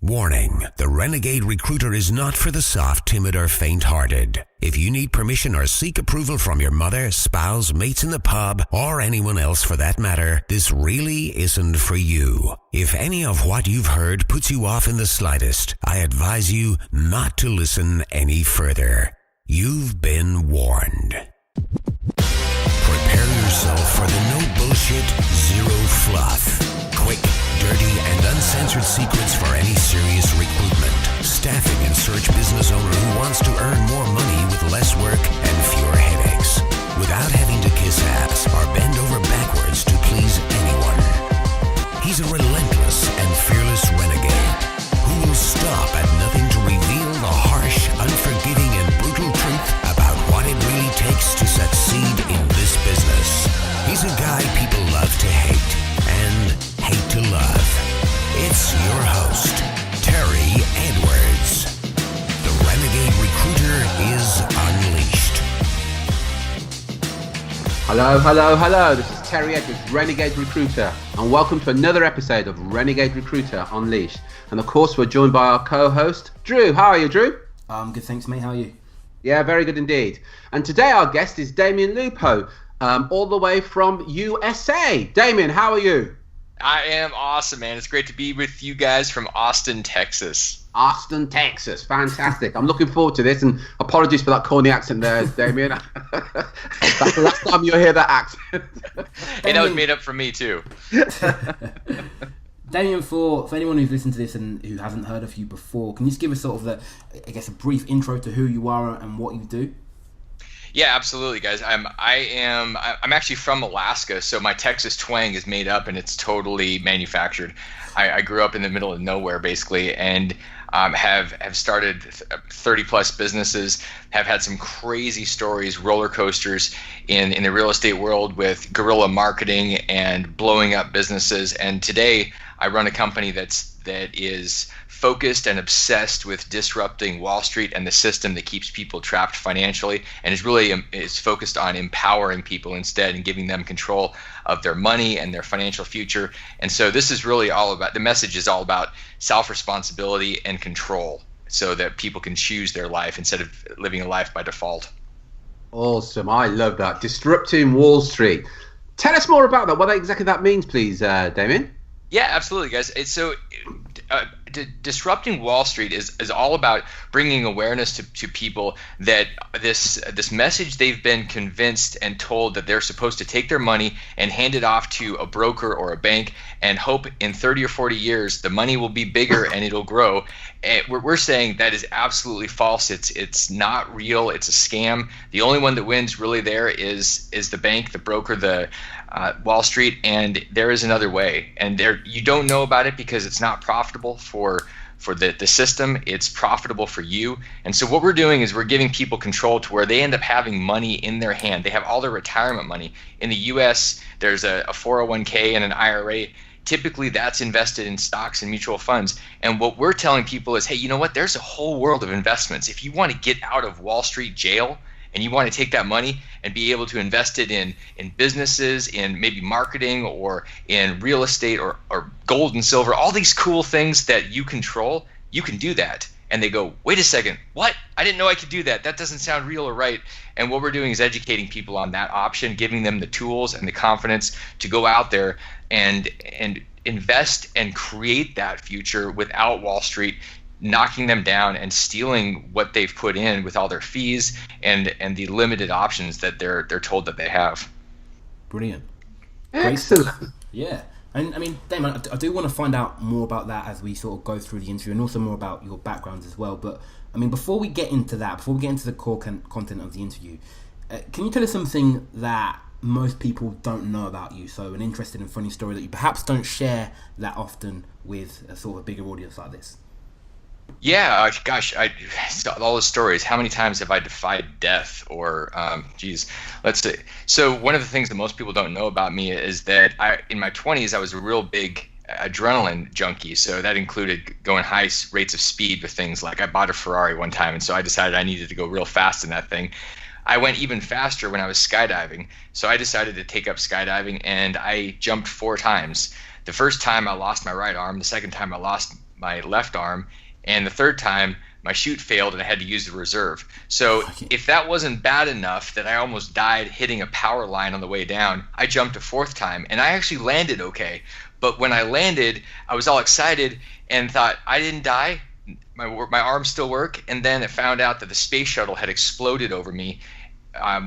Warning, the Renegade Recruiter is not for the soft, timid, or faint-hearted. If you need permission or seek approval from your mother, spouse, mates in the pub, or anyone else for that matter, this really isn't for you. If any of what you've heard puts you off in the slightest, I advise you not to listen any further. You've been warned. Prepare yourself for the no bullshit, zero fluff. Quick, dirty, and uncensored secrets for any serious recruitment, staffing, and search business owner who wants to earn more money with less work and fewer headaches, without having to kiss ass or bend over backwards to please anyone. He's a relentless and fearless renegade who will stop at nothing to reveal the harsh, unforgiving, and brutal truth about what it really takes to succeed in this business. He's a guy people love to hate and hate to love. It's your host, Terry Edwards. The Renegade Recruiter is unleashed. Hello. This is Terry Edwards, Renegade Recruiter, and welcome to another episode of Renegade Recruiter Unleashed. And of course, we're joined by our co-host, Drew. How are you, Drew? Good, thanks, mate. How are you? Yeah, very good indeed. And today our guest is Damion Lupo, all the way from USA. Damion, how are you? I am awesome, man. It's great to be with you guys from Austin, Texas. Austin, Texas. Fantastic. I'm looking forward to this, and apologies for that corny accent there, Damion. That's the last time you'll hear that accent. Hey, that was made up for me, too. Damion, for anyone who's listened to this and who hasn't heard of you before, can you just give us sort of a brief intro to who you are and what you do? Yeah, absolutely, guys. I'm actually from Alaska, so my Texas twang is made up and it's totally manufactured. I grew up in the middle of nowhere, basically, and have started 30 plus businesses, have had some crazy stories, roller coasters in the real estate world with guerrilla marketing and blowing up businesses. And today I run a company that is focused and obsessed with disrupting Wall Street and the system that keeps people trapped financially, and is focused on empowering people instead and giving them control of their money and their financial future. And so this is really all about, the message is all about self-responsibility and control so that people can choose their life instead of living a life by default. Awesome. I love that. Disrupting Wall Street. Tell us more about that, what exactly that means, please, Damion. Yeah, absolutely, guys. Disrupting Wall Street is all about bringing awareness to people that this message they've been convinced and told that they're supposed to take their money and hand it off to a broker or a bank and hope in 30 or 40 years the money will be bigger and it'll grow. And we're saying that is absolutely false. It's not real. It's a scam. The only one that wins really there is the bank, the broker, the Wall Street, and there is another way. And you don't know about it because it's not profitable for the system. It's profitable for you. And so what we're doing is we're giving people control to where they end up having money in their hand. They have all their retirement money. In the US, there's a 401k and an IRA. Typically, that's invested in stocks and mutual funds. And what we're telling people is, hey, you know what? There's a whole world of investments. If you want to get out of Wall Street jail and you want to take that money and be able to invest it in businesses, in maybe marketing or in real estate or gold and silver, all these cool things that you control, you can do that. And they go, wait a second, what? I didn't know I could do that. That doesn't sound real or right. And what we're doing is educating people on that option, giving them the tools and the confidence to go out there and invest and create that future without Wall Street knocking them down and stealing what they've put in with all their fees and the limited options that they're told that they have. Brilliant. Excellent. Yeah. And I mean, Damon, I do want to find out more about that as we sort of go through the interview and also more about your background as well. But I mean, before we get into the core content of the interview, can you tell us something that most people don't know about you? So an interesting and funny story that you perhaps don't share that often with a sort of a bigger audience like this. Yeah, gosh, all the stories. How many times have I defied death? Or, let's see. So one of the things that most people don't know about me is that in my 20s, I was a real big adrenaline junkie. So that included going high rates of speed with things like I bought a Ferrari one time, and so I decided I needed to go real fast in that thing. I went even faster when I was skydiving. So I decided to take up skydiving, and I jumped 4 times. The first time I lost my right arm. The second time I lost my left arm, and the third time my chute failed and I had to use the reserve. So if that wasn't bad enough that I almost died hitting a power line on the way down, I jumped a fourth time and I actually landed okay. But when I landed, I was all excited and thought I didn't die. My arms still work. And then it found out that the space shuttle had exploded over me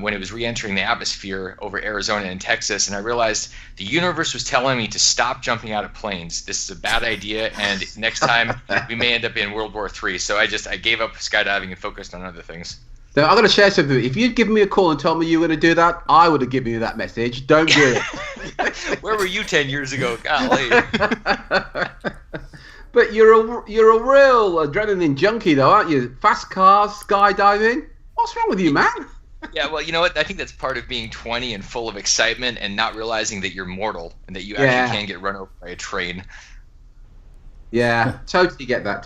when it was re-entering the atmosphere over Arizona and Texas, and I realized the universe was telling me to stop jumping out of planes. This is a bad idea, and next time we may end up in World War III. So I gave up skydiving and focused on other things. So I'm going to share something. If you'd given me a call and told me you were going to do that, I would have given you that message. Don't do it. Where were you 10 years ago? Golly. But you're a real adrenaline junkie, though, aren't you? Fast cars, skydiving. What's wrong with you, man? Yeah, well, you know what? I think that's part of being 20 and full of excitement and not realizing that you're mortal and that you actually can get run over by a train. Yeah, totally get that.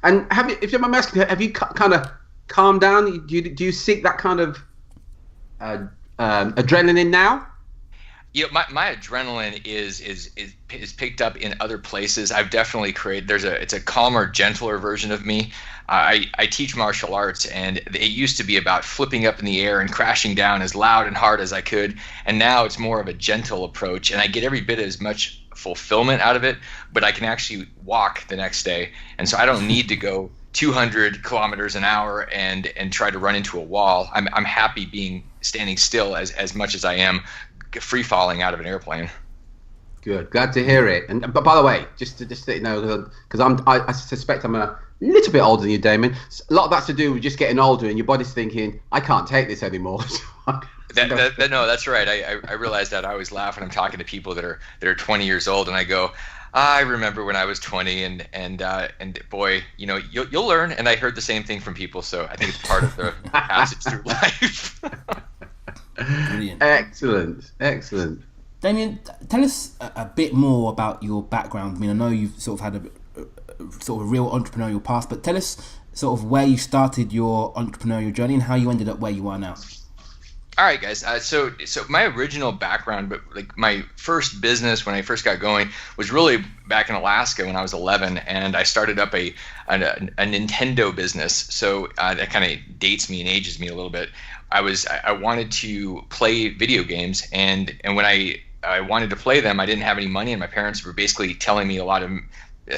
And have you, if you're my asking, have you kind of calmed down? Do you seek that kind of adrenaline now? You know, my adrenaline is picked up in other places. I've definitely created. It's a calmer, gentler version of me. I teach martial arts, and it used to be about flipping up in the air and crashing down as loud and hard as I could, and now it's more of a gentle approach, and I get every bit as much fulfillment out of it, but I can actually walk the next day, and so I don't need to go 200 kilometers an hour and try to run into a wall. I'm happy standing still as much as I am free falling out of an airplane. Good, glad to hear it. And but by the way, just to let you know, because I suspect I'm a little bit older than you, Damion. A lot of that's to do with just getting older, and your body's thinking, I can't take this anymore. No, that's right. I realize that. I always laugh when I'm talking to people that are 20 years old, and I go, I remember when I was 20, and boy, you know, you'll learn. And I heard the same thing from people, so I think it's part of the passage through life. Brilliant. Excellent. Damion, tell us a bit more about your background. I mean, I know you've sort of had a sort of real entrepreneurial past, but tell us sort of where you started your entrepreneurial journey and how you ended up where you are now. All right, guys. So my original background, but like my first business when I first got going was really back in Alaska when I was 11, and I started up a Nintendo business. So that kind of dates me and ages me a little bit. I wanted to play video games, and when I wanted to play them, I didn't have any money, and my parents were basically telling me a lot of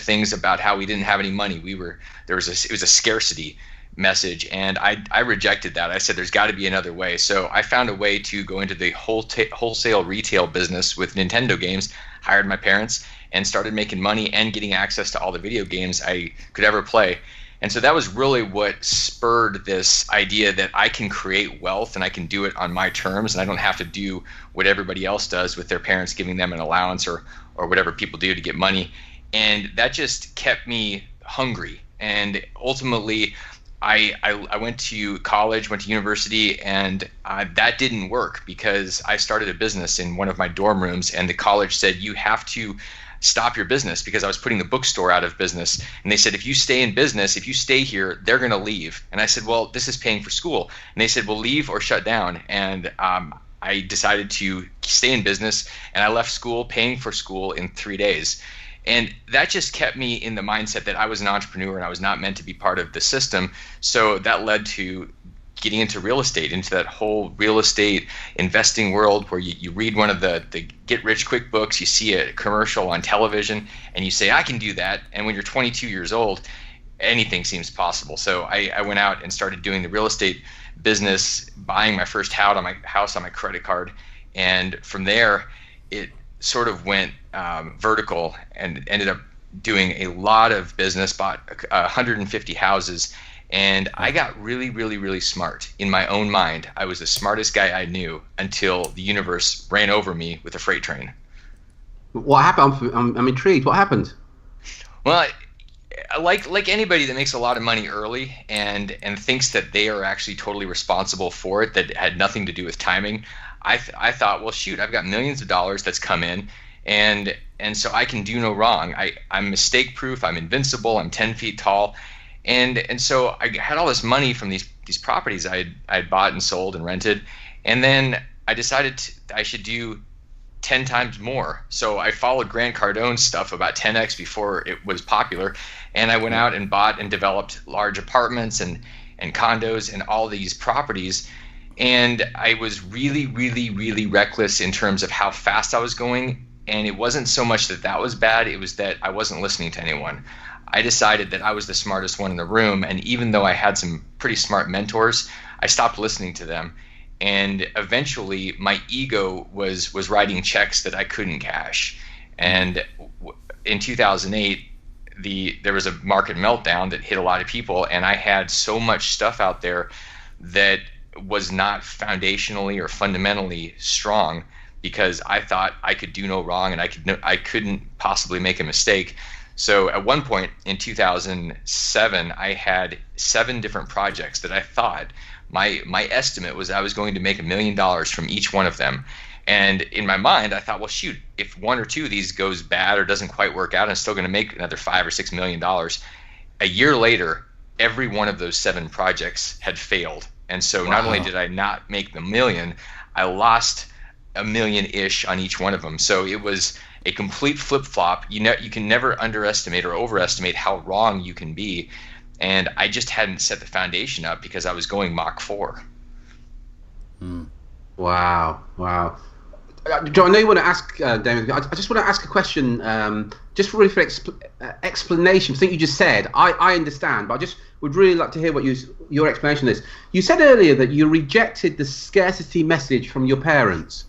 things about how we didn't have any money. It was a scarcity message, and I rejected that. I said there's got to be another way. So I found a way to go into the wholesale retail business with Nintendo games, hired my parents, and started making money and getting access to all the video games I could ever play. And so that was really what spurred this idea that I can create wealth and I can do it on my terms, and I don't have to do what everybody else does with their parents giving them an allowance or whatever people do to get money. And that just kept me hungry. And ultimately, I went to college, went to university, and that didn't work because I started a business in one of my dorm rooms, and the college said, you have to stop your business, because I was putting the bookstore out of business. And they said, if you stay in business, if you stay here, they're going to leave. And I said, well, this is paying for school. And they said, well, leave or shut down. And I decided to stay in business, and I left school paying for school in 3 days. And that just kept me in the mindset that I was an entrepreneur and I was not meant to be part of the system. So that led to getting into real estate, into that whole real estate investing world where you read one of the get rich quick books, you see a commercial on television, and you say, I can do that. And when you're 22 years old, anything seems possible. So I went out and started doing the real estate business, buying my first house on my credit card. And from there, it sort of went vertical and ended up doing a lot of business, bought 150 houses. And I got really, really, really smart in my own mind. I was the smartest guy I knew until the universe ran over me with a freight train. What happened? I'm intrigued. What happened? Well, like anybody that makes a lot of money early and thinks that they are actually totally responsible for it, that had nothing to do with timing, I thought, well, shoot, I've got millions of dollars that's come in, and so I can do no wrong. I'm mistake proof. I'm invincible. I'm 10 feet tall. And so I had all this money from these properties I'd bought and sold and rented, and then I decided I should do 10 times more. So I followed Grant Cardone's stuff about 10x before it was popular, and I went out and bought and developed large apartments and condos and all these properties. And I was really, really, really reckless in terms of how fast I was going. And it wasn't so much that that was bad, it was that I wasn't listening to anyone. I decided that I was the smartest one in the room, and even though I had some pretty smart mentors, I stopped listening to them. And eventually my ego was writing checks that I couldn't cash. And in 2008, there was a market meltdown that hit a lot of people, and I had so much stuff out there that was not foundationally or fundamentally strong, because I thought I could do no wrong and I couldn't possibly make a mistake. So at one point in 2007, I had 7 different projects that I thought my estimate was I was going to make $1 million from each one of them. And in my mind, I thought, well, shoot, if 1 or 2 of these goes bad or doesn't quite work out, I'm still going to make another $5 or $6 million. A year later, every one of those 7 projects had failed. And so not only did I not make the million, I lost $1 million-ish on each one of them. So it was a complete flip-flop. You can never underestimate or overestimate how wrong you can be. And I just hadn't set the foundation up because I was going Mach 4. Wow. John, I know you want to ask, Damion. I just want to ask a question, just really for explanation. I think you just said, I understand, but I just would really like to hear what your explanation is. You said earlier that you rejected the scarcity message from your parents.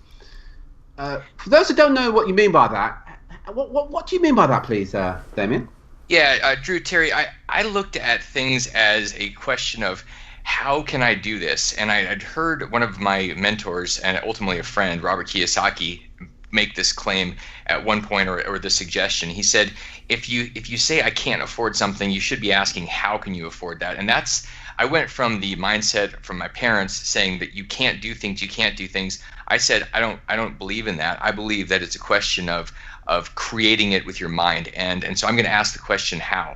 For those who don't know what you mean by that, what do you mean by that, please, Damion? Yeah, Drew, Terry, I looked at things as a question of how can I do this? And I'd heard one of my mentors and ultimately a friend, Robert Kiyosaki, make this claim at one point, or the suggestion. He said, if you say I can't afford something, you should be asking how can you afford that? And I went from the mindset from my parents saying that you can't do things. I said I don't believe in that. I believe that it's a question of creating it with your mind, and so I'm going to ask the question how.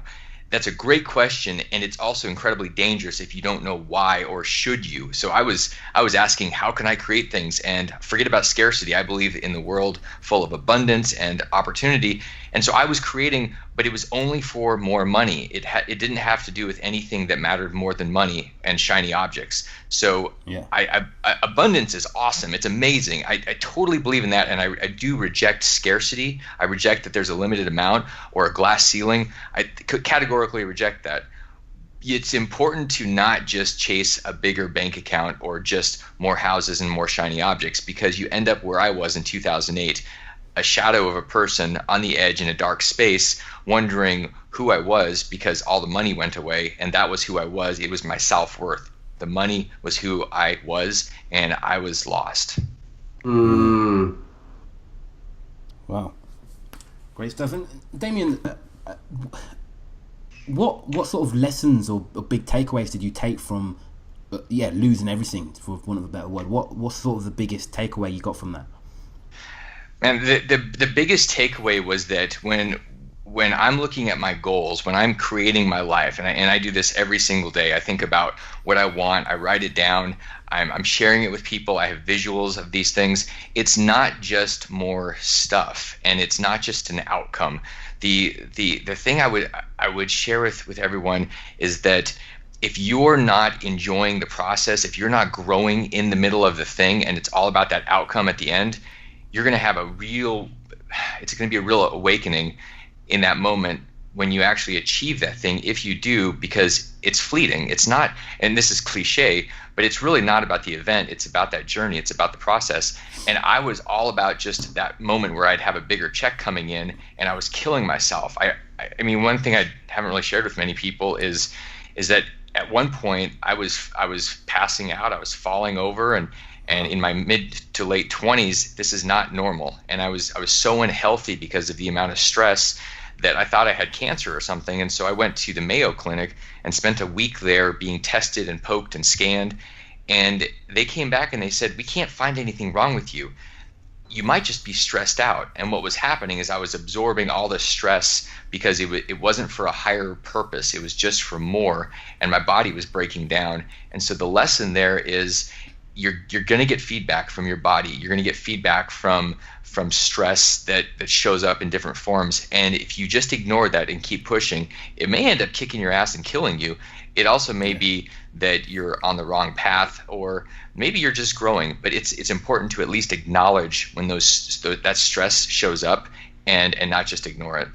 That's a great question, and it's also incredibly dangerous if you don't know why or should you. So I was asking, how can I create things? And forget about scarcity. I believe in the world full of abundance and opportunity. And so I was creating, but it was only for more money. It didn't have to do with anything that mattered more than money and shiny objects. So yeah. Abundance is awesome. It's amazing. I totally believe in that, and I do reject scarcity. I reject that there's a limited amount or a glass ceiling. I could categorically reject that. It's important to not just chase a bigger bank account or just more houses and more shiny objects, because you end up where I was in 2008, a shadow of a person on the edge in a dark space, wondering who I was because all the money went away, and that was who I was. It was my self-worth. The money was who I was, and I was lost. Mm. Wow. Great stuff. And Damion, what sort of lessons or big takeaways did you take from losing everything, for want of a better word? What's sort of the biggest takeaway you got from that? And the biggest takeaway was that when I'm looking at my goals, when I'm creating my life, and I do this every single day, I think about what I want, I write it down, I'm sharing it with people, I have visuals of these things. It's not just more stuff, and it's not just an outcome. The thing I would share with everyone is that if you're not enjoying the process, if you're not growing in the middle of the thing, and it's all about that outcome at the end, you're going to have it's going to be a real awakening in that moment when you actually achieve that thing, if you do, because it's fleeting. It's not, and this is cliche, but it's really not about the event. It's about that journey. It's about the process. And I was all about just that moment where I'd have a bigger check coming in, and I was killing myself. I mean, one thing I haven't really shared with many people is that at one point I was passing out. I was falling over, and in my mid to late 20s, this is not normal. And I was so unhealthy because of the amount of stress that I thought I had cancer or something. And so I went to the Mayo Clinic and spent a week there being tested and poked and scanned. And they came back and they said, we can't find anything wrong with you. You might just be stressed out. And what was happening is I was absorbing all the stress because it wasn't for a higher purpose. It was just for more. And my body was breaking down. And so the lesson there is, you're going to get feedback from your body. You're going to get feedback from stress that shows up in different forms. And if you just ignore that and keep pushing, it may end up kicking your ass and killing you. It also may be that you're on the wrong path, or maybe you're just growing. But it's important to at least acknowledge when that stress shows up, and not just ignore it.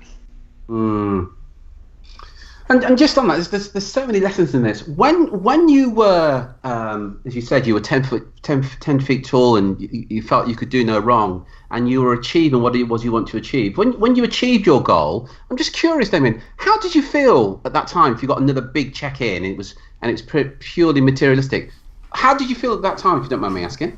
And just on that, there's so many lessons in this. When you were, as you said, you were 10 feet tall, and you felt you could do no wrong, and you were achieving what it was you want to achieve. When you achieved your goal, I'm just curious, Damion, how did you feel at that time? If you got another big check in, it's purely materialistic. How did you feel at that time, if you don't mind me asking?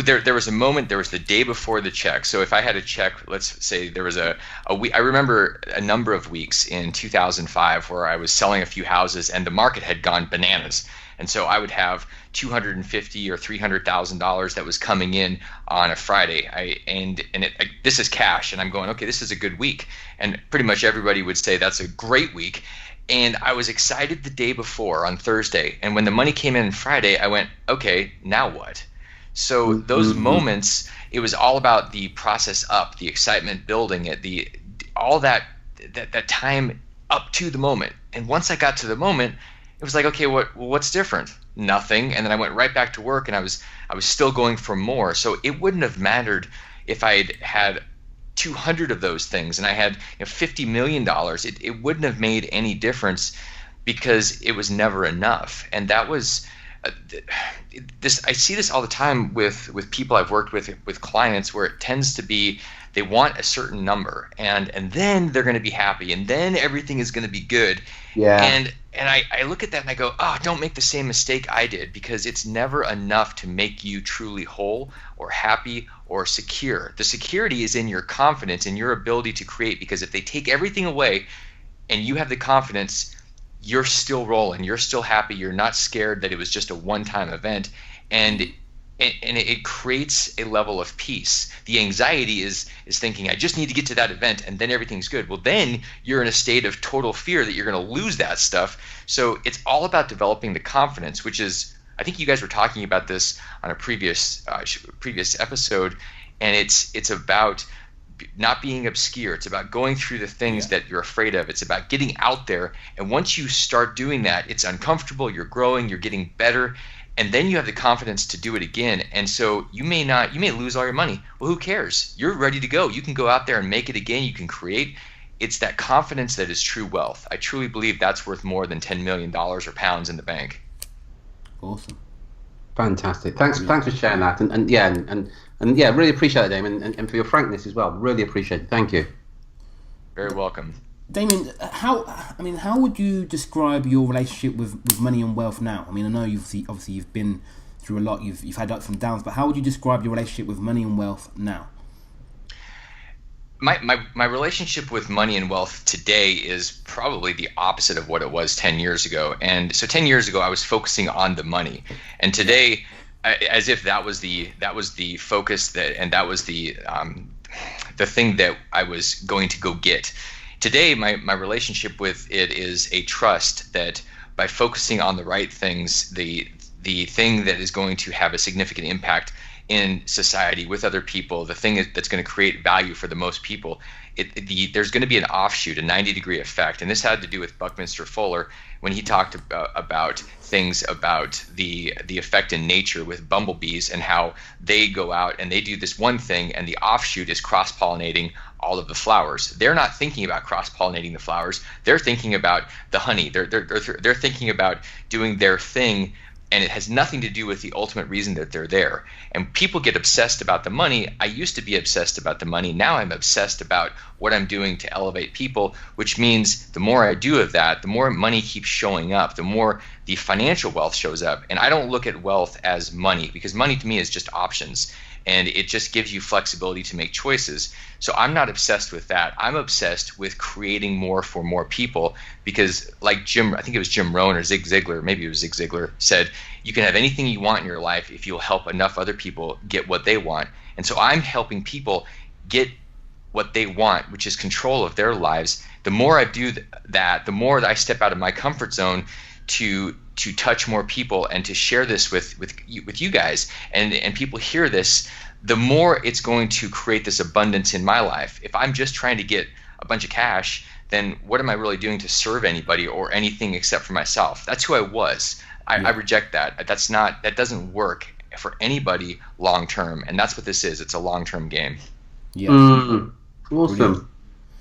There was a moment. There was the day before the check. So if I had a check, let's say there was a week. I remember a number of weeks in 2005 where I was selling a few houses and the market had gone bananas, and so I would have $250,000 or $300,000 that was coming in on a Friday. This is cash, and I'm going, okay, this is a good week, and pretty much everybody would say that's a great week. And I was excited the day before on Thursday, and when the money came in Friday, I went, okay, now what? So those moments, it was all about the process up, the excitement building it, all that time up to the moment. And once I got to the moment, it was like, okay, what's different? Nothing. And then I went right back to work, and I was still going for more. So it wouldn't have mattered if I had 200 of those things and I had $50 million. It wouldn't have made any difference, because it was never enough. And that was this. I see this all the time with people I've worked with clients, where it tends to be they want a certain number, and then they're going to be happy, and then everything is going to be good. Yeah. And I look at that and I go, oh, don't make the same mistake I did, because it's never enough to make you truly whole or happy or secure. The security is in your confidence and your ability to create, because if they take everything away and you have the confidence, you're still rolling, you're still happy, you're not scared that it was just a one-time event, and it creates a level of peace. The anxiety is thinking, I just need to get to that event and then everything's good. Well, then you're in a state of total fear that you're going to lose that stuff. So it's all about developing the confidence, which is, I think you guys were talking about this on a previous episode, and it's about not being obscure. It's about going through the things that you're afraid of. It's about getting out there, and once you start doing that, it's uncomfortable, you're growing, you're getting better, and then you have the confidence to do it again. And so you may lose all your money. Well, who cares? You're ready to go. You can go out there and make it again. You can create. It's that confidence that is true wealth. I truly believe that's worth more than $10 million or pounds in the bank. Awesome. Fantastic. Thanks for sharing that. And yeah, really appreciate it, Damion, and for your frankness as well. Really appreciate it. Thank you. Very welcome. Damion, how would you describe your relationship with money and wealth now? I mean, I know obviously you've been through a lot, you've had ups and downs, but how would you describe your relationship with money and wealth now? My relationship with money and wealth today is probably the opposite of what it was 10 years ago. And so 10 years ago, I was focusing on the money, and today, as if that was the focus, and that was the thing that I was going to go get. Today, my relationship with it is a trust that by focusing on the right things, the thing that is going to have a significant impact in society with other people, the thing that's going to create value for the most people, there's going to be an offshoot, a 90-degree effect. And this had to do with Buckminster Fuller when he talked about things about the effect in nature with bumblebees and how they go out and they do this one thing, and the offshoot is cross-pollinating all of the flowers. They're not thinking about cross-pollinating the flowers. They're thinking about the honey. They're thinking about doing their thing, and it has nothing to do with the ultimate reason that they're there. And people get obsessed about the money. I used to be obsessed about the money. Now I'm obsessed about what I'm doing to elevate people, which means the more I do of that, the more money keeps showing up, the more the financial wealth shows up. And I don't look at wealth as money, because money to me is just options, and it just gives you flexibility to make choices. So I'm not obsessed with that. I'm obsessed with creating more for more people, because like I think it was Jim Rohn or Zig Ziglar, maybe it was Zig Ziglar, said, you can have anything you want in your life if you'll help enough other people get what they want. And so I'm helping people get what they want, which is control of their lives. The more I do that, the more that I step out of my comfort zone to to touch more people and to share this with you guys, and people hear this, the more it's going to create this abundance in my life. If I'm just trying to get a bunch of cash, then what am I really doing to serve anybody or anything except for myself? That's who I was. I reject that. That doesn't work for anybody long term, and that's what this is. It's a long term game. Yeah. Awesome.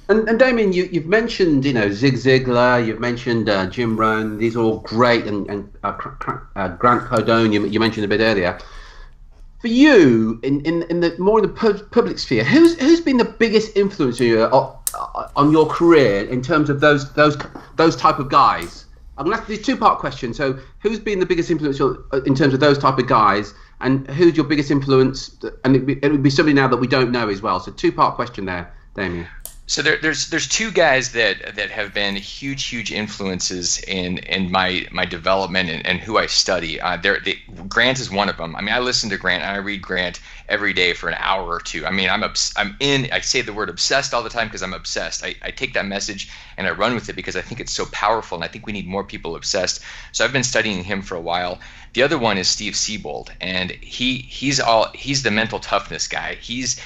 And Damion, you've mentioned Zig Ziglar, you've mentioned Jim Rohn. These are all great, and Grant Cardone you mentioned a bit earlier. For you, in the public sphere, who's been the biggest influence on your career in terms of those type of guys? I'm gonna ask this two-part question. So, who's been the biggest influence in terms of those type of guys, and who's your biggest influence? And it would be somebody now that we don't know as well. So, two-part question there, Damion. So there's two guys that have been huge influences in my development and who I study. Grant is one of them. I mean, I listen to Grant and I read Grant every day for an hour or two. I mean, I say the word obsessed all the time because I'm obsessed. I take that message and I run with it because I think it's so powerful, and I think we need more people obsessed. So I've been studying him for a while. The other one is Steve Siebold, and he's the mental toughness guy. He's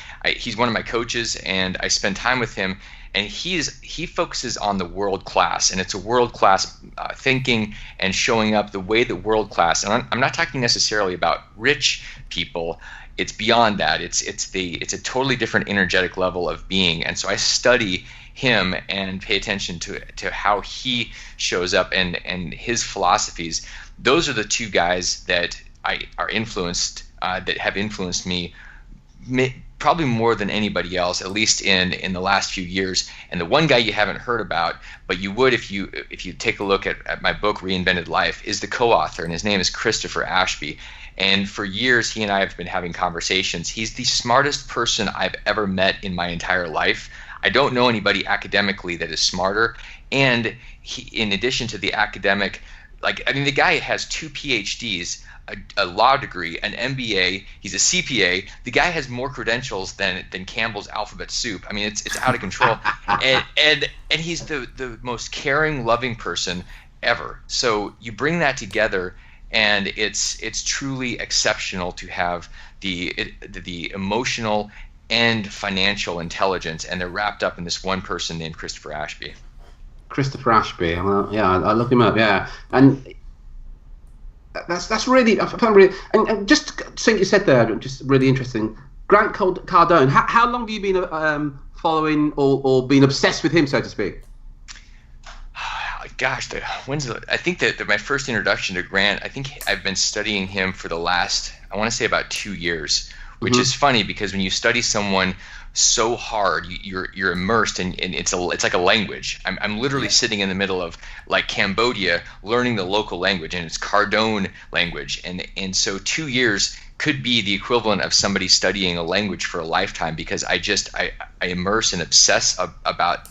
one of my coaches, and I spend time with him, and he focuses on the world class, and it's a world class thinking and showing up the way that world class. And I'm not talking necessarily about rich people. It's beyond that. It's a totally different energetic level of being, and so I study him and pay attention to how he shows up and his philosophies. Those are the two guys that are influenced, that have influenced me probably more than anybody else, at least in the last few years. And the one guy you haven't heard about, but you would if you take a look at my book Reinvented Life, is the co-author, and his name is Christopher Ashby. And for years, he and I have been having conversations. He's the smartest person I've ever met in my entire life. I don't know anybody academically that is smarter. And in addition to the academic, the guy has 2 PhDs, a law degree, an MBA. He's a CPA. The guy has more credentials than Campbell's alphabet soup. I mean, it's out of control. and he's the most caring, loving person ever. So you bring that together, and it's truly exceptional to have the emotional and financial intelligence, and they're wrapped up in this one person named Christopher Ashby. Christopher Ashby. Well, yeah, I looked him up. Yeah, and that's really, I found really, and just something you said there, just really interesting. Grant Cardone. How long have you been following or been obsessed with him, so to speak? Gosh, I think that my first introduction to Grant, I think I've been studying him for the last, I want to say about 2 years, which is funny because when you study someone so hard, you're immersed, and it's like a language. I'm literally sitting in the middle of like Cambodia learning the local language, and it's Cardone language, and so 2 years could be the equivalent of somebody studying a language for a lifetime, because I immerse and obsess about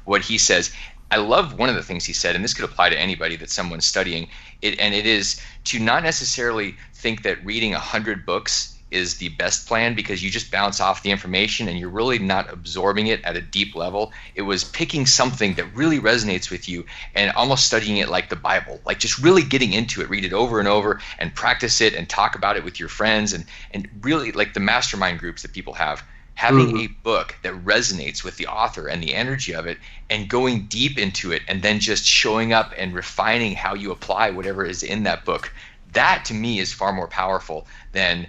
what he says. I love one of the things he said, and this could apply to anybody that someone's studying it, and it is to not necessarily think that reading 100 books is the best plan, because you just bounce off the information and you're really not absorbing it at a deep level. It was picking something that really resonates with you and almost studying it like the Bible, like just really getting into it, read it over and over and practice it and talk about it with your friends, and really like the mastermind groups that people have. Having a book that resonates with the author and the energy of it, and going deep into it, and then just showing up and refining how you apply whatever is in that book. That to me is far more powerful than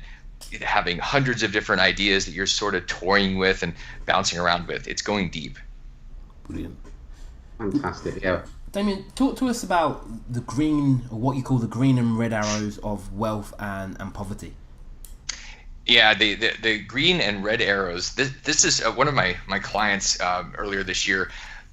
having hundreds of different ideas that you're sort of toying with and bouncing around with. It's going deep. Brilliant. Fantastic, yeah. Damion, talk to us about the green, or what you call the green and red arrows of wealth and poverty. Yeah, the green and red arrows. This is one of my clients earlier this year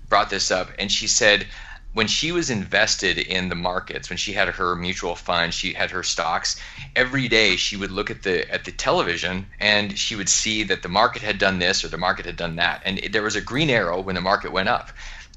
brought this up, and she said when she was invested in the markets, when she had her mutual fund, she had her stocks, every day she would look at the television and she would see that the market had done this or the market had done that, and there was a green arrow when the market went up,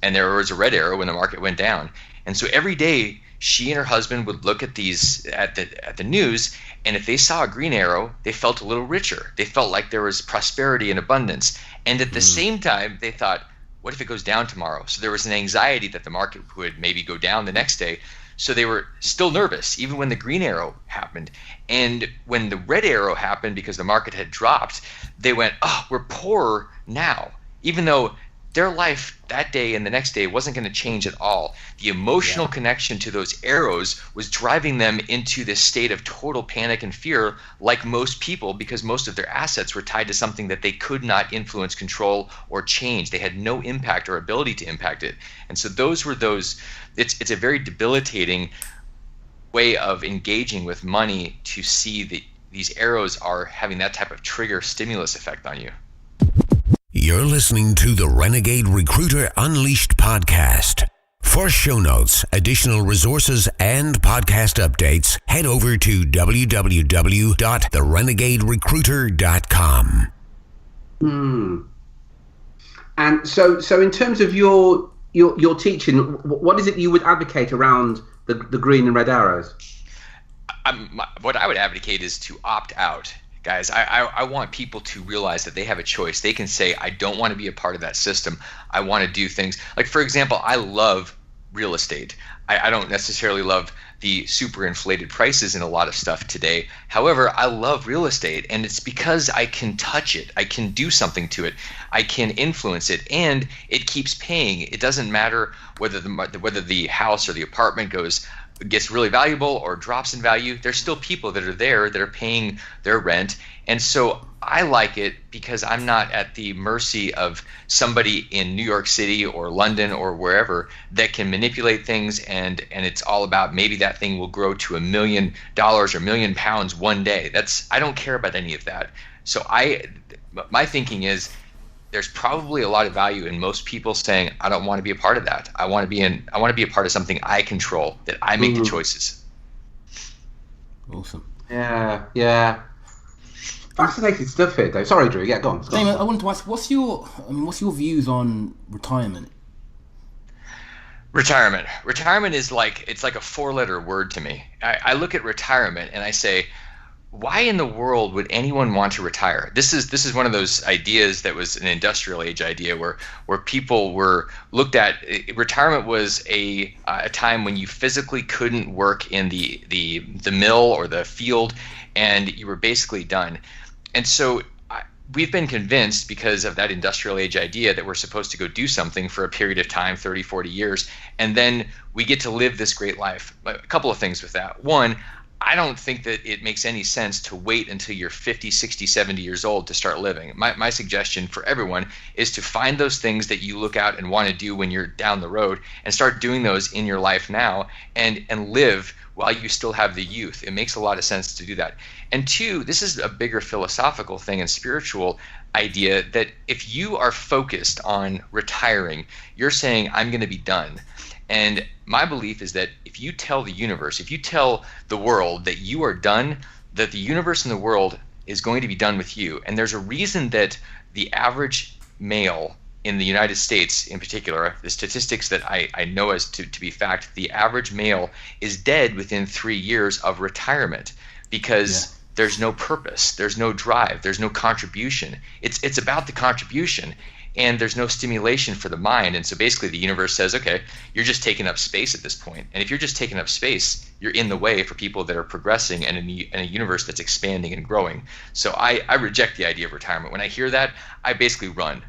and there was a red arrow when the market went down. And so every day she and her husband would look at the news, and if they saw a green arrow, they felt a little richer. They felt like there was prosperity and abundance. And at the same time, they thought, what if it goes down tomorrow? So there was an anxiety that the market would maybe go down the next day. So they were still nervous, even when the green arrow happened. And when the red arrow happened, because the market had dropped, they went, oh, we're poorer now, even though their life that day and the next day wasn't going to change at all. The emotional connection to those arrows was driving them into this state of total panic and fear, like most people, because most of their assets were tied to something that they could not influence, control, or change. They had no impact or ability to impact it. And so it's a very debilitating way of engaging with money to see that these arrows are having that type of trigger stimulus effect on you. You're listening to the Renegade Recruiter Unleashed podcast. For show notes, additional resources, and podcast updates, head over to www.therenegaderecruiter.com. And so in terms of your teaching, what is it you would advocate around the green and red arrows? What I would advocate is to opt out. Guys, I want people to realize that they have a choice. They can say, I don't want to be a part of that system. I want to do things. Like, for example, I love real estate. I don't necessarily love the super inflated prices in a lot of stuff today. However, I love real estate, and it's because I can touch it. I can do something to it. I can influence it, and it keeps paying. It doesn't matter whether the house or the apartment gets really valuable or drops in value. There's still people that are there that are paying their rent. And so I like it because I'm not at the mercy of somebody in New York City or London or wherever that can manipulate things, and it's all about maybe that thing will grow to $1 million or £1 million one day. I don't care about any of that. So my thinking is, there's probably a lot of value in most people saying, I don't want to be a part of that. I want to be a part of something I control, that I make the choices. Awesome. Yeah. Fascinating stuff here, Dave. Sorry, Drew. Yeah, go on. Damon, I wanted to ask, what's your views on retirement? Retirement is like a 4-letter word to me. I look at retirement and I say, why in the world would anyone want to retire? This is one of those ideas that was an industrial age idea where people were looked at. Retirement was a time when you physically couldn't work in the mill or the field, and you were basically done. And so we've been convinced, because of that industrial age idea, that we're supposed to go do something for a period of time, 30, 40 years, and then we get to live this great life. A couple of things with that. One, I don't think that it makes any sense to wait until you're 50, 60, 70 years old to start living. My suggestion for everyone is to find those things that you look out and want to do when you're down the road, and start doing those in your life now, and live while you still have the youth. It makes a lot of sense to do that. And two, this is a bigger philosophical thing and spiritual idea, that if you are focused on retiring, you're saying, I'm going to be done. And my belief is that if you tell the universe, if you tell the world that you are done, that the universe and the world is going to be done with you. And there's a reason that the average male in the United States in particular, the statistics that I know as to be fact, the average male is dead within 3 years of retirement, because there's no purpose, there's no drive, there's no contribution. It's about the contribution, and there's no stimulation for the mind. And so basically the universe says, okay, you're just taking up space at this point. And if you're just taking up space, you're in the way for people that are progressing and in a universe that's expanding and growing. So I reject the idea of retirement. When I hear that, I basically run.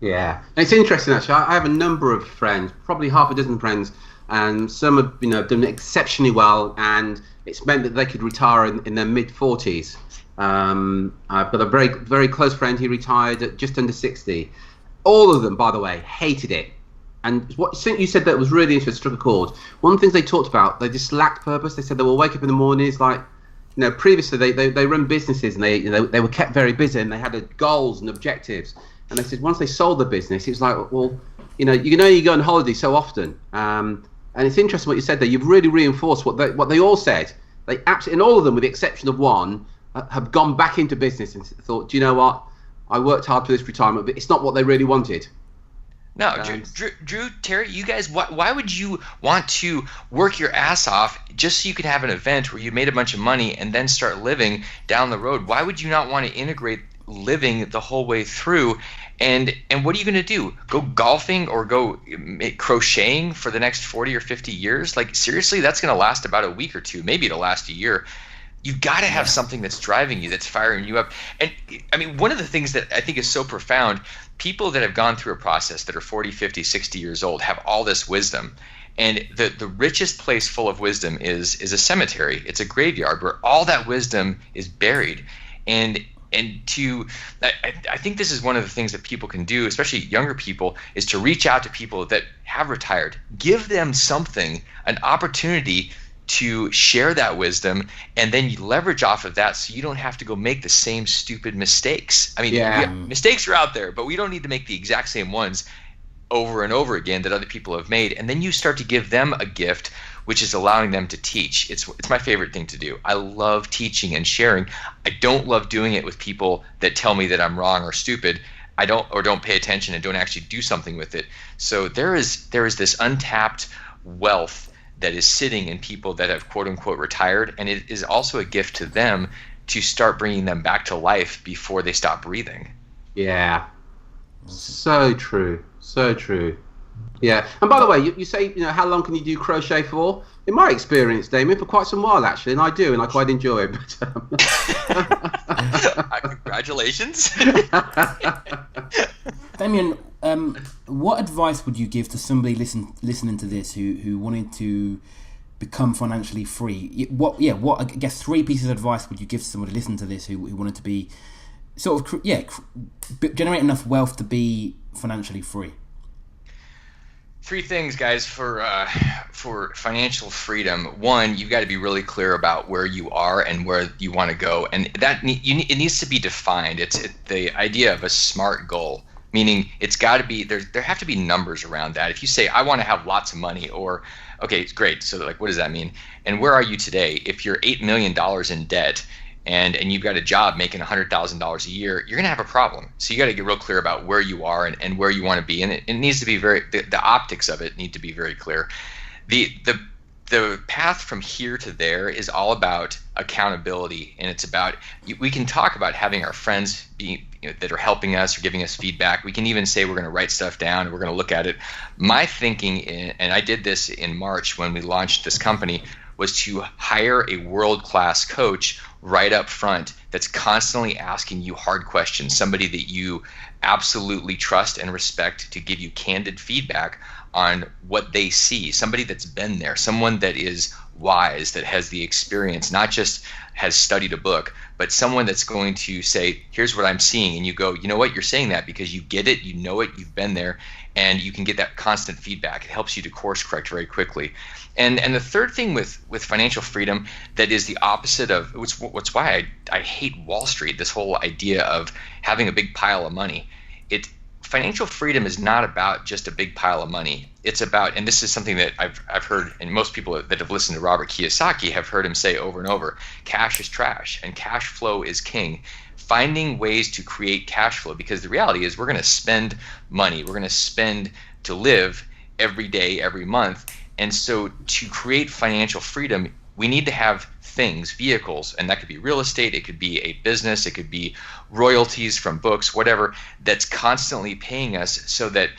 Yeah, and it's interesting actually. I have a number of friends, probably half a dozen friends, and some have done exceptionally well, and it's meant that they could retire in their mid-40s. I've got a very, very close friend. He retired at just under 60. All of them, by the way, hated it. And what you said that was really interesting, struck a chord. One of the things they talked about, they just lacked purpose. They said they will wake up in the mornings like, previously they run businesses, and they were kept very busy, and they had goals and objectives. And they said once they sold the business, it was like, well, you can only go on holiday so often. And it's interesting what you said there. You've really reinforced what they all said. They absolutely, and all of them, with the exception of one, have gone back into business and thought, do you know what? I worked hard for this retirement, but it's not what they really wanted. No, Drew, Terry, you guys, why would you want to work your ass off just so you could have an event where you made a bunch of money and then start living down the road? Why would you not want to integrate living the whole way through And what are you going to do? Go golfing or go crocheting for the next 40 or 50 years? Like, seriously, that's going to last about a week or two. Maybe it'll last a year. You've got to have something that's driving you, that's firing you up. And I mean, one of the things that I think is so profound, people that have gone through a process that are 40, 50, 60 years old have all this wisdom. And the richest place full of wisdom is a cemetery. It's a graveyard where all that wisdom is buried. I think this is one of the things that people can do, especially younger people, is to reach out to people that have retired. Give them something, an opportunity to share that wisdom, and then you leverage off of that so you don't have to go make the same stupid mistakes. I mean, mistakes are out there, but we don't need to make the exact same ones over and over again that other people have made. And then you start to give them a gift, which is allowing them to teach. It's my favorite thing to do. I love teaching and sharing. I don't love doing it with people that tell me that I'm wrong or stupid. Don't pay attention and don't actually do something with it. So there is this untapped wealth that is sitting in people that have quote unquote retired, and it is also a gift to them to start bringing them back to life before they stop breathing. Yeah, so true. Yeah, and by the way, you say, how long can you do crochet for? In my experience, Damion, for quite some while actually, and I do, and I quite enjoy it. But, Congratulations. Damion, what advice would you give to somebody listening to this who wanted to become financially free? What I guess 3 pieces of advice would you give to somebody listening to this who wanted to be generate enough wealth to be financially free? 3 things, guys, for financial freedom. 1, you've got to be really clear about where you are and where you want to go, and that it needs to be defined. It's the idea of a SMART goal, meaning it's got to be there have to be numbers around that. If you say I want to have lots of money, or okay, it's great. So like, what does that mean? And where are you today? If you're $8 million in debt, and you've got a job making $100,000 a year, you're going to have a problem. So you got to get real clear about where you are and where you want to be. And it needs to be the optics of it need to be very clear. The path from here to there is all about accountability. And it's about, we can talk about having our friends that are helping us or giving us feedback. We can even say we're going to write stuff down and we're going to look at it. My thinking, and I did this in March when we launched this company, was to hire a world-class coach right up front that's constantly asking you hard questions, somebody that you absolutely trust and respect to give you candid feedback on what they see, somebody that's been there, someone that is wise, that has the experience, not just has studied a book, but someone that's going to say, here's what I'm seeing, and you go, you know what, you're saying that because you get it, you know it, you've been there, and you can get that constant feedback. It helps you to course correct very quickly. And the third thing with financial freedom that is the opposite of what's why I hate Wall Street, this whole idea of having a big pile of money. Financial freedom is not about just a big pile of money. It's about, and this is something that I've heard, and most people that have listened to Robert Kiyosaki have heard him say over and over, cash is trash and cash flow is king. Finding ways to create cash flow, because the reality is we're going to spend money. We're going to spend to live every day, every month. And so to create financial freedom, we need to have things, vehicles, and that could be real estate, it could be a business, it could be royalties from books, whatever, that's constantly paying us so that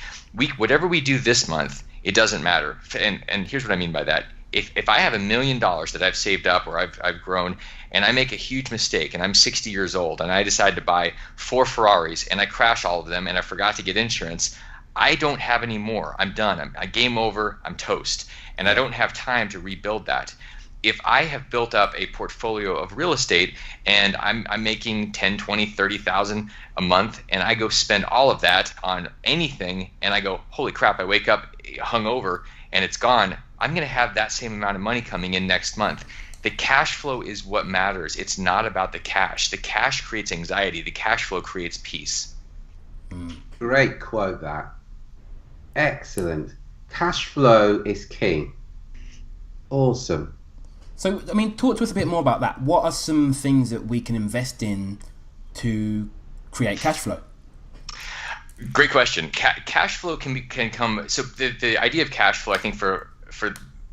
whatever we do this month, it doesn't matter. And here's what I mean by that. If I have $1 million that I've saved up or I've grown, and I make a huge mistake and I'm 60 years old and I decide to buy 4 Ferraris and I crash all of them and I forgot to get insurance, I don't have any more. I'm done. I game over. I'm toast. And I don't have time to rebuild that. If I have built up a portfolio of real estate and I'm making 10, 20, 30,000 a month, and I go spend all of that on anything, and I go, holy crap, I wake up hungover and it's gone, I'm going to have that same amount of money coming in next month. The cash flow is what matters. It's not about the cash. The cash creates anxiety. The cash flow creates peace. Great quote, that. Excellent. Cash flow is king. Awesome. So, I mean, talk to us a bit more about that. What are some things that we can invest in to create cash flow? Great question. Cash flow can come. So the idea of cash flow, I think for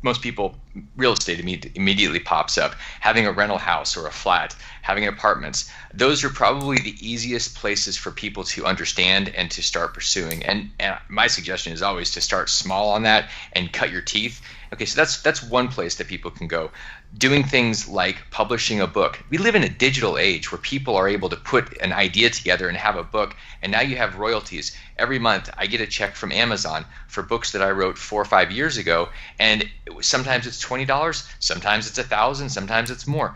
most people, real estate immediately pops up. Having a rental house or a flat, having apartments, those are probably the easiest places for people to understand and to start pursuing. And my suggestion is always to start small on that and cut your teeth. Okay, so that's one place that people can go. Doing things like publishing a book. We live in a digital age where people are able to put an idea together and have a book, and now you have royalties. Every month I get a check from Amazon for books that I wrote 4 or 5 years ago, and sometimes it's $20, sometimes it's $1,000, sometimes it's more.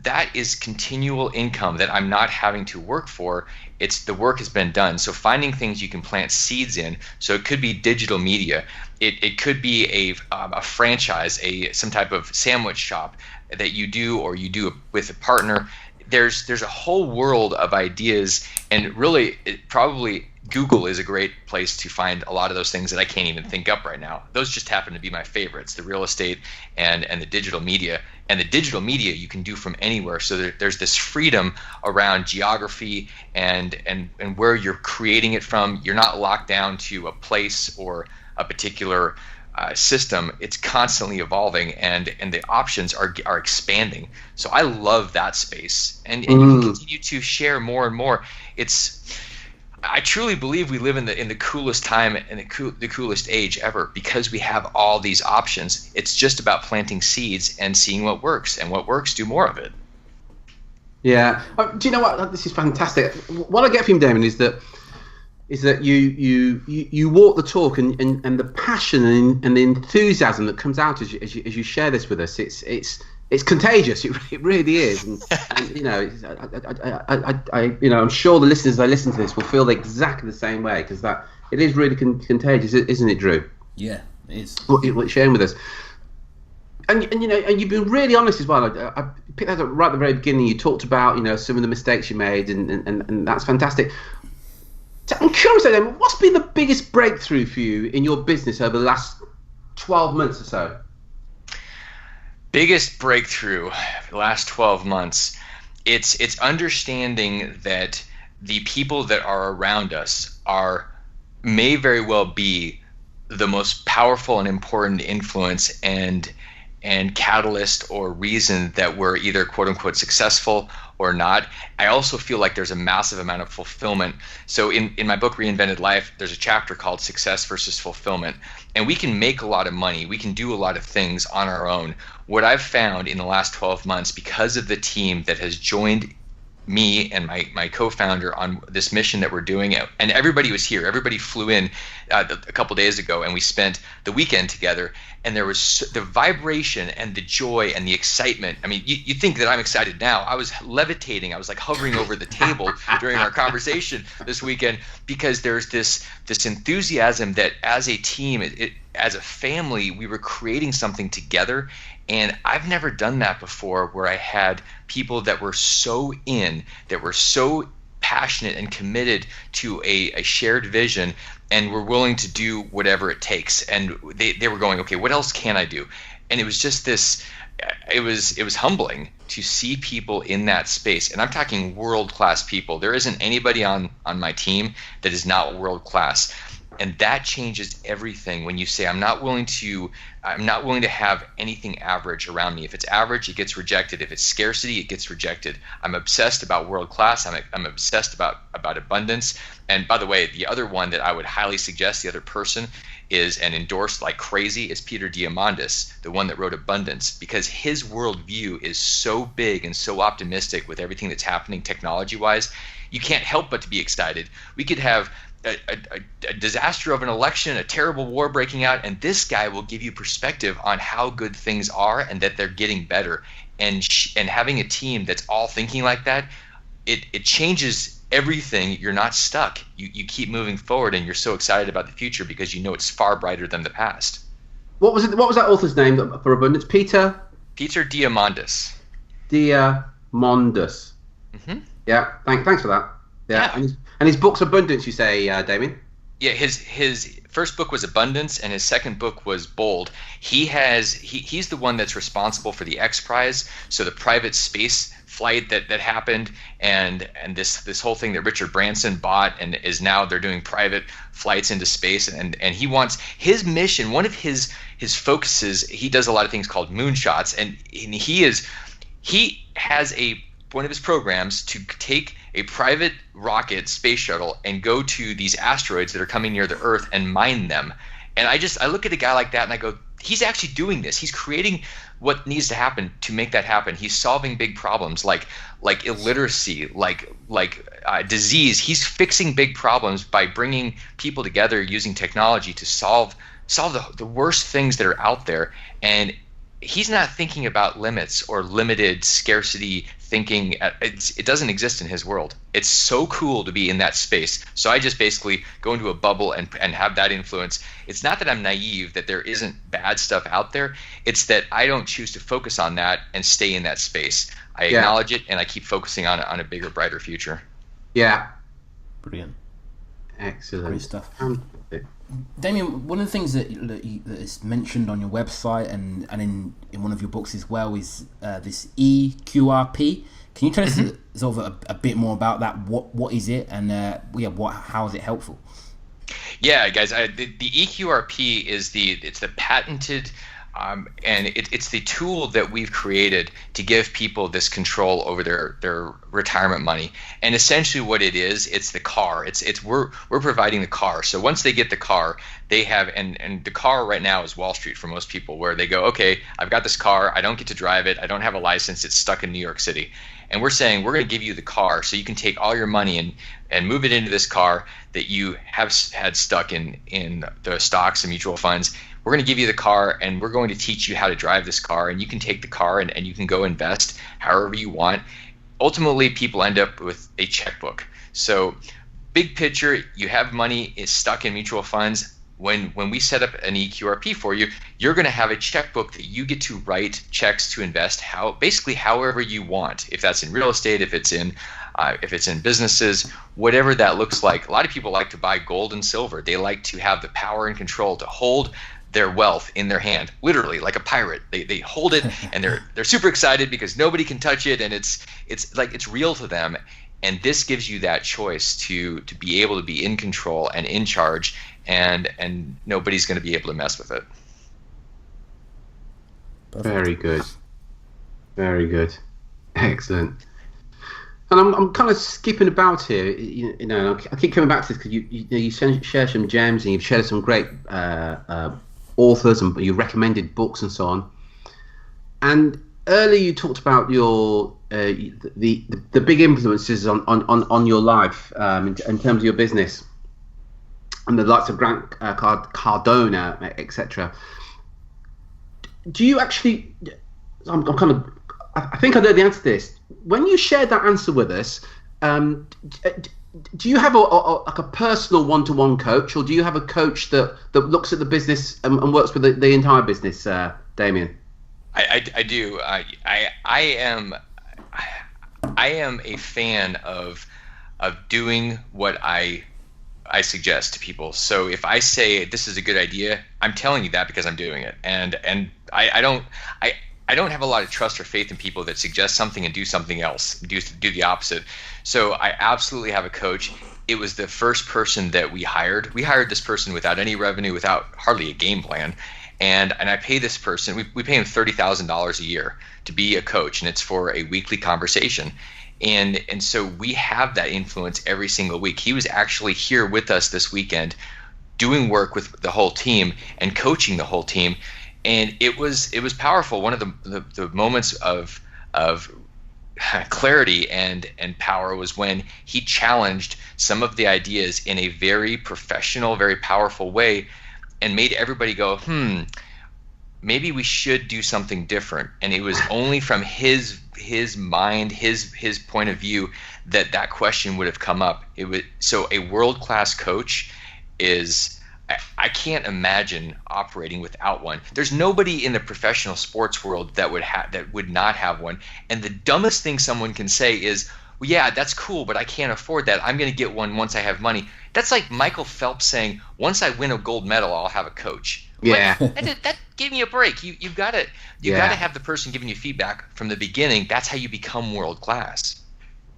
That is continual income that I'm not having to work for. The work has been done. So finding things you can plant seeds in. So it could be digital media. It could be a franchise, some type of sandwich shop that you do, or you do with a partner. There's a whole world of ideas, and really probably Google is a great place to find a lot of those things that I can't even think up right now. Those just happen to be my favorites, the real estate and the digital media. And the digital media you can do from anywhere. So there's this freedom around geography and where you're creating it from. You're not locked down to a place or a particular system. It's constantly evolving, and the options are expanding. So I love that space, and you can continue to share more and more. I truly believe we live in the coolest time and the coolest age ever, because we have all these options. It's just about planting seeds and seeing what works, and what works, do more of it. Yeah. Do you know what? This is fantastic. What I get from you, Damion, is that you walk the talk, and the passion and the enthusiasm that comes out as you share this with us. It's contagious. It really is, and I'm sure the listeners that listen to this will feel exactly the same way, because it is really contagious, isn't it, Drew? Yeah, it is. What you're sharing with us, and you've been really honest as well. I picked that up right at the very beginning. You talked about some of the mistakes you made, and that's fantastic. So I'm curious, then, what's been the biggest breakthrough for you in your business over the last 12 months or so? Biggest breakthrough the last 12 months, it's understanding that the people that are around us may very well be the most powerful and important influence and catalyst or reason that we're either quote unquote successful or not. I also feel like there's a massive amount of fulfillment. So in my book Reinvented Life, there's a chapter called Success versus Fulfillment. And we can make a lot of money, we can do a lot of things on our own. What I've found in the last 12 months, because of the team that has joined me and my co-founder on this mission that we're doing, and everybody was here, everybody flew in a couple days ago, and we spent the weekend together, and there was the vibration and the joy and the excitement. I mean, you think that I'm excited now. I was levitating, I was like hovering over the table during our conversation this weekend, because there's this enthusiasm that as a team, as a family, we were creating something together. And I've never done that before, where I had people that were so passionate and committed to a shared vision, and were willing to do whatever it takes. And they were going, okay, what else can I do? And it was just this, it was humbling to see people in that space. And I'm talking world-class people. There isn't anybody on my team that is not world-class. And that changes everything when you say, I'm not willing to have anything average around me. If it's average, it gets rejected. If it's scarcity, it gets rejected. I'm obsessed about world class. I'm obsessed about abundance. And by the way, the other one that I would highly suggest, the other person is, and endorsed like crazy, is Peter Diamandis, the one that wrote Abundance, because his worldview is so big and so optimistic with everything that's happening technology-wise. You can't help but to be excited. We could have a disaster of an election, a terrible war breaking out, and this guy will give you perspective on how good things are and that they're getting better. And having a team that's all thinking like that, it changes everything. You're not stuck. You keep moving forward, and you're so excited about the future because you know it's far brighter than the past. What was it? What was that author's name for Abundance? Peter Diamandis. Diamandis. Mm-hmm. Yeah. Thanks for that. Yeah. And his book's Abundance, you say, Damion? Yeah. His first book was Abundance, and his second book was Bold. He's the one that's responsible for the X Prize, so the private space flight that happened, and this whole thing that Richard Branson bought, and is now they're doing private flights into space, and he wants his mission. One of his focuses, he does a lot of things called moonshots, and he has one of his programs to take a private rocket space shuttle and go to these asteroids that are coming near the Earth and mine them. And I look at a guy like that and I go, he's actually doing this. He's creating what needs to happen to make that happen. He's solving big problems like illiteracy, like disease. He's fixing big problems by bringing people together using technology to solve the worst things that are out there. And he's not thinking about limits or limited scarcity thinking. It doesn't exist in his world. It's so cool to be in that space. So I just basically go into a bubble and have that influence. It's not that I'm naive that there isn't bad stuff out there. It's that I don't choose to focus on that and stay in that space. I acknowledge it and I keep focusing on a bigger, brighter future. Yeah. Brilliant. Excellent. Great stuff. Damion, one of the things that is mentioned on your website and in one of your books as well is this EQRP. Can you tell us sort of a bit more about that? What is it, and how is it helpful? Yeah, guys, the EQRP is the patented and it's the tool that we've created to give people this control over their retirement money. And essentially what it is, it's the car. We're providing the car. So once they get the car, they have, and the car right now is Wall Street for most people, where they go, okay, I've got this car, I don't get to drive it, I don't have a license, it's stuck in New York City. And we're saying we're going to give you the car so you can take all your money and move it into this car that you have had stuck in the stocks and mutual funds. We're going to give you the car, and we're going to teach you how to drive this car, and you can take the car and you can go invest however you want. Ultimately, people end up with a checkbook. So big picture, you have money is stuck in mutual funds. When we set up an EQRP for you, you're going to have a checkbook that you get to write checks to invest basically however you want. If that's in real estate, if it's in businesses, whatever that looks like. A lot of people like to buy gold and silver. They like to have the power and control to hold their wealth in their hand, literally like a pirate. They hold it and they're super excited because nobody can touch it, and it's like it's real to them. And this gives you that choice to be able to be in control and in charge, and nobody's going to be able to mess with it. Perfect. Very good. Very good. Excellent. And I'm kind of skipping about here, you know. I keep coming back to this because you share some gems, and you've shared some great authors, and you recommended books and so on. And earlier you talked about your the big influences on your life in terms of your business, and the likes of Grant Cardone, etc. Do you actually? I think I know the answer to this. When you shared that answer with us, do you have a personal one-to-one coach, or do you have a coach that looks at the business and works with the entire business, Damion? I do. I am a fan of doing what I suggest to people. So if I say this is a good idea, I'm telling you that because I'm doing it, and I don't have a lot of trust or faith in people that suggest something and do something else, do the opposite. So I absolutely have a coach. It was the first person that we hired. We hired this person without any revenue, without hardly a game plan. And I pay this person, we pay him $30,000 a year to be a coach, and it's for a weekly conversation. And so we have that influence every single week. He was actually here with us this weekend doing work with the whole team and coaching the whole team. And it was powerful. One of the moments of clarity and power was when he challenged some of the ideas in a very professional, very powerful way, and made everybody go, maybe we should do something different. And it was only from his mind, his point of view, that question would have come up. So a world-class coach is, I can't imagine operating without one. There's nobody in the professional sports world that would not have one. And the dumbest thing someone can say is, well, yeah, that's cool, but I can't afford that. I'm going to get one once I have money. That's like Michael Phelps saying, once I win a gold medal, I'll have a coach. Yeah. Like, that gave me a break. You've got to have the person giving you feedback from the beginning. That's how you become world class.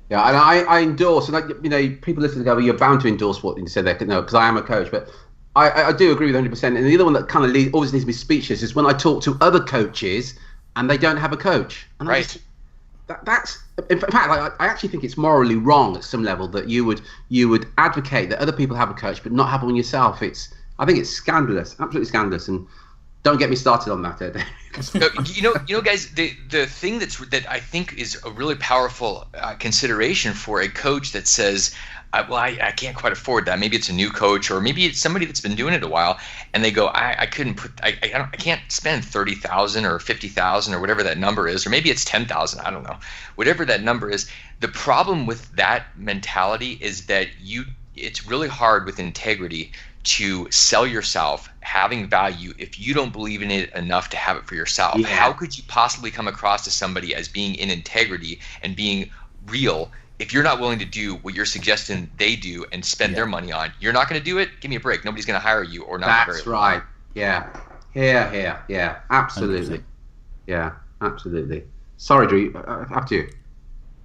Yeah, and I endorse, and people listening go, well, you're bound to endorse what you said there, no, because I am a coach, but I do agree with 100%. And the other one that kind of always leaves me speechless is when I talk to other coaches and they don't have a coach. And right. That's in fact, I actually think it's morally wrong at some level that you would advocate that other people have a coach but not have one yourself. I think it's scandalous, absolutely scandalous, and don't get me started on that. Guys, the thing that I think is a really powerful consideration for a coach that says, I can't quite afford that. Maybe it's a new coach, or maybe it's somebody that's been doing it a while, and they go, I can't spend $30,000 or $50,000 or whatever that number is, or maybe it's $10,000. I don't know, whatever that number is. The problem with that mentality is that it's really hard with integrity to sell yourself having value if you don't believe in it enough to have it for yourself. Yeah. How could you possibly come across to somebody as being in integrity and being real if you're not willing to do what you're suggesting they do and spend their money on? You're not going to do it? Give me a break. Nobody's going to hire you, or not. That's right. Yeah. Yeah. Absolutely. 100%. Yeah, absolutely. Sorry, Drew. After you.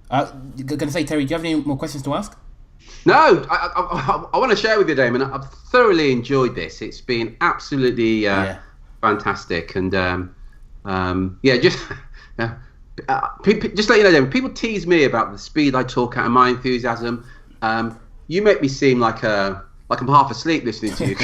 Going to say, Terry, do you have any more questions to ask? No, I want to share with you, Damon. I've thoroughly enjoyed this. It's been absolutely fantastic, and just let you know, Damon. People tease me about the speed I talk at and my enthusiasm. You make me seem like I'm half asleep listening to you.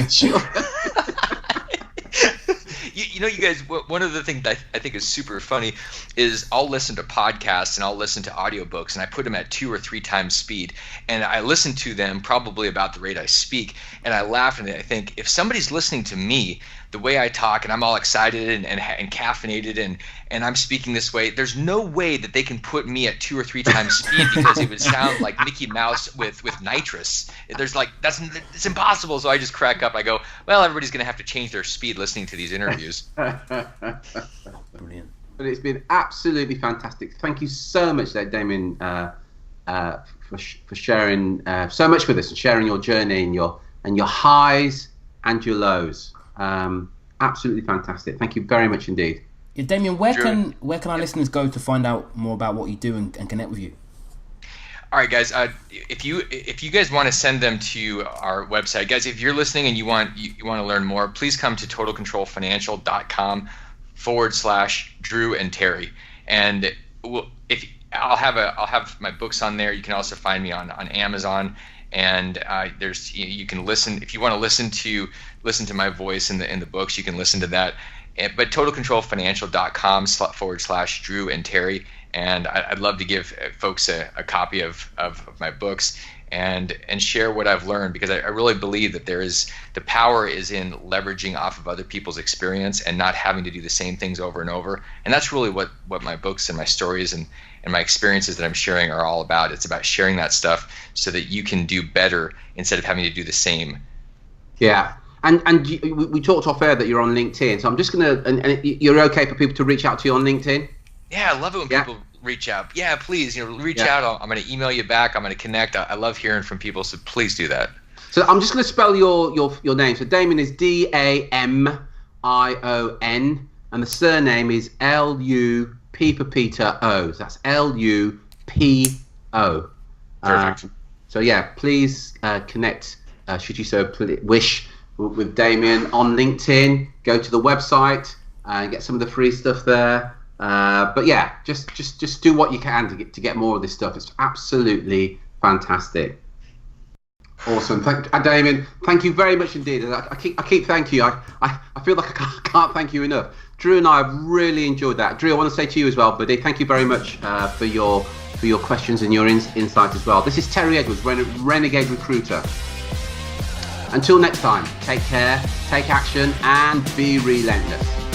You guys, one of the things that I think is super funny is I'll listen to podcasts and I'll listen to audiobooks, and I put them at 2 or 3 times speed, and I listen to them probably about the rate I speak, and I laugh, and I think, if somebody's listening to me the way I talk, and I'm all excited and caffeinated, and I'm speaking this way, there's no way that they can put me at 2 or 3 times speed, because it would sound like Mickey Mouse with nitrous. It's impossible. So I just crack up. I go, well, everybody's going to have to change their speed listening to these interviews. Brilliant. But it's been absolutely fantastic. Thank you so much, Damien, for sharing so much with us and sharing your journey and your highs and your lows. Absolutely fantastic. Thank you very much indeed. Yeah, Damion, where can our listeners go to find out more about what you do and connect with you? All right, guys. If you guys want to send them to our website, guys, if you're listening and you want to learn more, please come to totalcontrolfinancial.com/Drew and Terry, and I'll have my books on there. You can also find me on Amazon, and you can listen if you want to listen to my voice in the books. You can listen to that, but totalcontrolfinancial.com/Drew and Terry. And I'd love to give folks a copy of my books and share what I've learned, because I really believe that the power is in leveraging off of other people's experience and not having to do the same things over and over. And that's really what my books and my stories and my experiences that I'm sharing are all about. It's about sharing that stuff so that you can do better instead of having to do the same. Yeah. And we talked off air that you're on LinkedIn. So I'm just going to, and you're okay for people to reach out to you on LinkedIn? Yeah, I love it when people reach out. Yeah, please, reach out. I'm going to email you back. I'm going to connect. I love hearing from people, so please do that. So I'm just going to spell your name. So Damion is Damion, and the surname is Lupo for Peter O. So that's Lupo. Perfect. So yeah, please connect. Should you so wish with Damion on LinkedIn? Go to the website and get some of the free stuff there. But yeah, just do what you can to get more of this stuff. It's absolutely fantastic. Awesome. Damion, thank you very much indeed. I keep thanking you. I feel like I can't thank you enough. Drew and I have really enjoyed that. Drew, I want to say to you as well, buddy, thank you very much for your questions and your insight as well. This is Terry Edwards, Renegade Recruiter. Until next time, take care, take action, and be relentless.